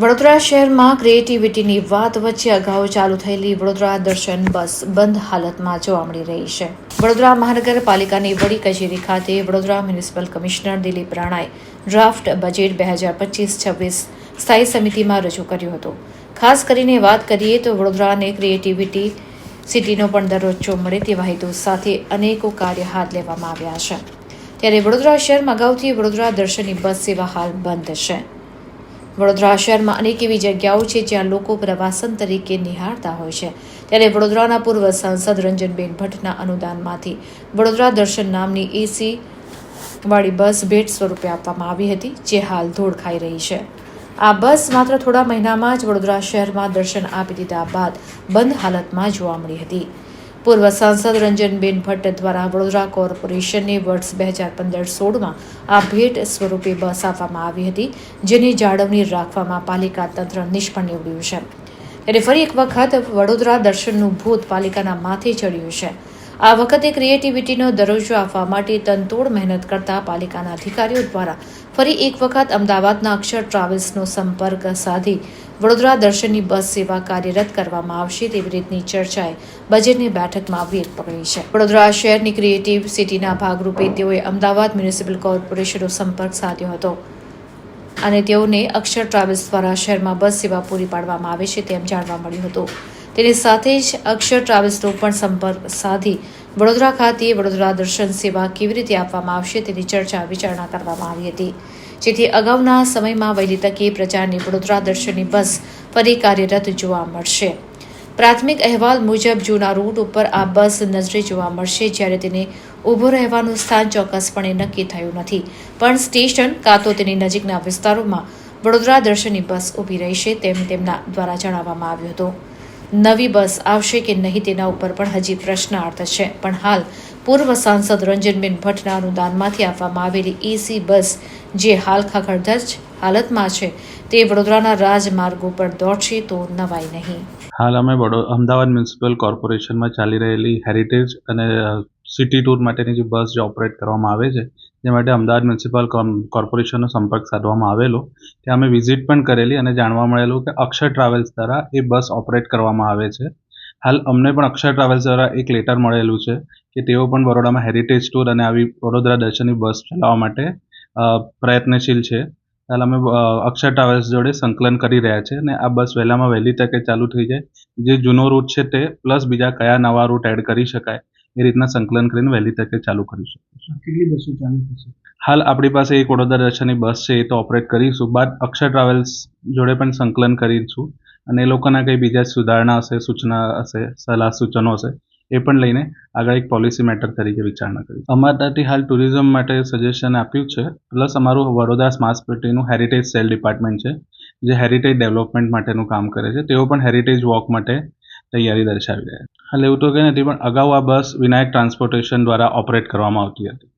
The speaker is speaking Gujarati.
વડોદરા શહેરમાં ક્રિએટિવિટીની વાત વચ્ચે અગાઉ ચાલુ થયેલી વડોદરા દર્શન બસ બંધ હાલતમાં જોવા મળી રહી છે. વડોદરા મહાનગરપાલિકાની વડી કચેરી ખાતે વડોદરા મ્યુનિસિપલ કમિશનર દિલીપ રાણાએ ડ્રાફ્ટ બજેટ 2025-26 સ્થાયી સમિતિમાં રજૂ કર્યું હતું. ખાસ કરીને વાત કરીએ તો વડોદરાને ક્રિએટિવિટી સિટીનો પણ દરજ્જો મળે તેવા હેતુ સાથે અનેકો કાર્ય હાથ લેવામાં આવ્યા છે. ત્યારે વડોદરા શહેરમાં અગાઉથી વડોદરા દર્શનની બસ સેવા હાલ બંધ છે. વડોદરા શહેરમાં અનેક એવી જગ્યાઓ છે જ્યાં લોકો પ્રવાસન તરીકે નિહાળતા હોય છે. ત્યારે વડોદરાના પૂર્વ સાંસદ રંજનબેન ભટ્ટના અનુદાનમાંથી વડોદરા દર્શન નામની એસી વાળી બસ ભેટ સ્વરૂપે આપવામાં આવી હતી, જે હાલ ધૂળ ખાઈ રહી છે. આ બસ માત્ર થોડા મહિનામાં જ વડોદરા શહેરમાં દર્શન આપી દીધા બાદ બંધ હાલતમાં જોવા મળી હતી. પૂર્વ સાંસદ રંજનબેન ભટ્ટ દ્વારા વડોદરા કોર્પોરેશનને વર્ષ 2015-16માં આ ભેટ સ્વરૂપે બસ આપવામાં આવી હતી, જેની જાળવણી રાખવામાં પાલિકા તંત્ર નિષ્ફળ નીવડ્યું છે. ત્યારે ફરી એક વખત વડોદરા દર્શનનું ભૂત પાલિકાના માથે ચડ્યું છે. આ વખતે ક્રિએટિવિટીનો દરજ્જો આપવા માટે તનતોડ મહેનત કરતા પાલિકાના અધિકારીઓ દ્વારા ફરી એક વખત અમદાવાદના અક્ષર ટ્રાવેલ્સનો સંપર્ક સાધી વડોદરા દર્શનની બસ સેવા કાર્યરત કરવામાં આવશે તેવી રીતની ચર્ચાએ બજેટની બેઠકમાં વેગ પકડી છે. વડોદરા શહેરની ક્રિએટિવ સિટીના ભાગરૂપે તેઓએ અમદાવાદ મ્યુનિસિપલ કોર્પોરેશનનો સંપર્ક સાધ્યો હતો અને તેઓને અક્ષર ટ્રાવેલ્સ દ્વારા શહેરમાં બસ સેવા પૂરી પાડવામાં આવે છે તેમ જાણવા મળ્યું હતું. તેની સાથે જ અક્ષર ટ્રાવેલ્સનો પણ સંપર્ક સાધી વડોદરા ખાતે વડોદરા દર્શન સેવા કેવી રીતે આપવામાં આવશે તેની ચર્ચા વિચારણા કરવામાં આવી હતી, જેથી અગાઉના સમયમાં વહેલી તકે પ્રજાને વડોદરા દર્શનની બસ ફરી કાર્યરત જોવા મળશે. પ્રાથમિક અહેવાલ મુજબ જૂના રૂટ ઉપર આ બસ નજરે જોવા મળશે, જ્યારે તેને ઊભો રહેવાનું સ્થાન ચોક્કસપણે નક્કી થયું નથી, પણ સ્ટેશન કાં તો તેની નજીકના વિસ્તારોમાં વડોદરા દર્શનની બસ ઊભી રહેશે તેમ તેમના દ્વારા જણાવવામાં આવ્યું હતું. નવી બસ આવશે કે નહીં તેના ઉપર પણ હજી પ્રશ્નાર્થ છે, પણ હાલ પૂર્વ સાંસદ રંજનબેન ભટ્ટના અનુદાનમાંથી આપવામાં આવેલી એસી બસ જે હાલ ખખડધજ હાલતમાં છે તે વડોદરાના રાજમાર્ગો પર દોડશે તો નવાઈ નહીં. હાલ અમે અમદાવાદ મ્યુનિસિપલ કોર્પોરેશનમાં ચાલી રહેલી હેરિટેજ અને સિટી ટૂર માટેની જે બસ જે ઓપરેટ કરવામાં આવે છે તે માટે અમદાવાદ મ્યુનિસિપલ કોર્પોરેશનનો સંપર્ક સાધવામાં આવેલો. ત્યાં અમે વિઝિટ પણ કરેલી અને જાણવા મળેલું કે અક્ષર ટ્રાવેલ્સ દ્વારા એ બસ ઓપરેટ કરવામાં આવે છે. હાલ અમને પણ અક્ષર ટ્રાવેલ્સ દ્વારા એક લેટર મળેલું છે કે તેઓ પણ બરોડામાં હેરિટેજ ટૂર અને આવી વડોદરા દર્શનની બસ ચલાવવા માટે પ્રયત્નશીલ છે. હાલ અમે અક્ષર ટ્રાવેલ્સ જોડે સંકલન કરી રહ્યા છે અને આ બસ વહેલામાં વહેલી તકે ચાલુ થઈ જાય, જે જૂનો રૂટ છે તે પ્લસ બીજા કયા નવા રૂટ એડ કરી શકાય એ રીતના સંકલન કરીને વહેલી તકે ચાલુ કરી શકીશું. કેટલી બસો ચાલુ થશે? હાલ આપણી પાસે એક વડોદરા દર્શનની બસ છે એ તો ઓપરેટ કરીશું, બાદ અક્ષર ટ્રાવેલ્સ જોડે પણ સંકલન કરીશું અને એ લોકોના કંઈ બીજા સુધારણા હશે, સૂચના હશે, સલાહ સૂચનો હશે એ પણ લઈને આગળ એક પોલિસી મેટર તરીકે વિચારણા કરી. અમારાથી હાલ ટુરિઝમ માટે સજેશન આપ્યું છે, પ્લસ અમારું વડોદરા સ્માર્ટ સિટીનું હેરિટેજ સેલ ડિપાર્ટમેન્ટ છે જે હેરિટેજ ડેવલપમેન્ટ માટેનું કામ કરે છે. તેઓ પણ હેરિટેજ વોક માટે તૈયારી દર્શાવી રહ્યા છે. હાલ એવું તો કંઈ નથી, પણ અગાઉ આ બસ વિનાયક ટ્રાન્સપોર્ટેશન દ્વારા ઓપરેટ કરવામાં આવતી હતી.